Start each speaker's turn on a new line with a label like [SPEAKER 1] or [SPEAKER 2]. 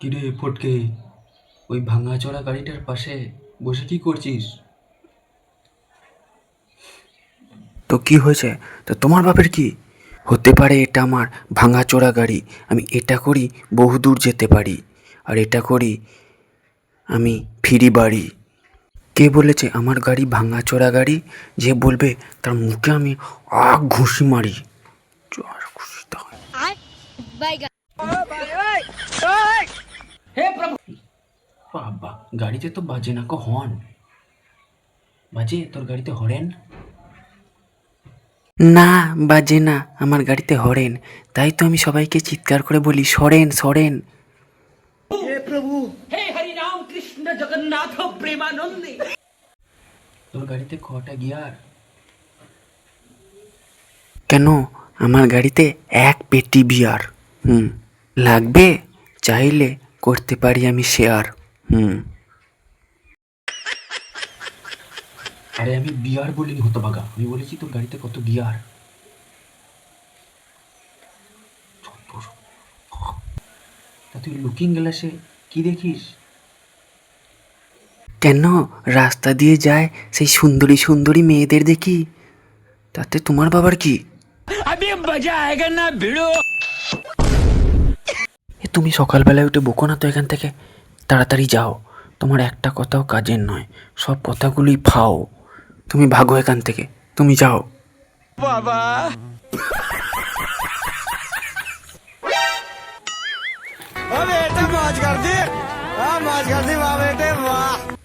[SPEAKER 1] কিরে ফটকে, ওই ভাঙাচোরা গাড়িটার পাশে বসে কি করছিস?
[SPEAKER 2] তো কি হয়েছে? তো তোমার বাপের কি হতে পারে? এটা আমার ভাঙাচোরা গাড়ি। আমি এটা করি বহুদূর যেতে পারি, আর এটা করি আমি ফিরি বাড়ি। কে বলেছে আমার গাড়ি ভাঙাচোরা গাড়ি? যে বলবে তার মুখে আমি ঘুষি মারি। চল, ঘুষিটা হয়।
[SPEAKER 1] বাবা, গাড়িতে তো বাজে না হর্ন। বাজে তোর গাড়িতে হরেন?
[SPEAKER 2] না, বাজে না আমার গাড়িতে হরেন। তাই তো আমি সবাইকে চিৎকার করে বলি, সরেন সরেন।
[SPEAKER 1] তোর গাড়িতে কটা গিয়ার?
[SPEAKER 2] কেন? আমার গাড়িতে এক পেটি বিয়ার। লাগবে? চাইলে করতে পারি আমি শেয়ার।
[SPEAKER 1] আরে আমি বিয়ার বলিনি হতবাগা, আমি বলেছি তোর গাড়িতে কত গিয়ার। তা তুই লুকিং গ্লাসে কি দেখিস?
[SPEAKER 2] কেন? রাস্তা দিয়ে যায় সেই সুন্দরী সুন্দরী মেয়েদের দেখি। তাতে তোমার বাবার কি? তুমি সকালবেলায় উঠে বকো না তো এখান থেকে। তাড়াতাড়ি যাও, তোমার একটা কথাও কাজের নয়, সব কথাগুলোই ফাও। তুমি ভাগো এখান থেকে, তুমি যাও।
[SPEAKER 3] বাবা बेटा मौज कर दी, मौज कर दी वाह बेटे वाह।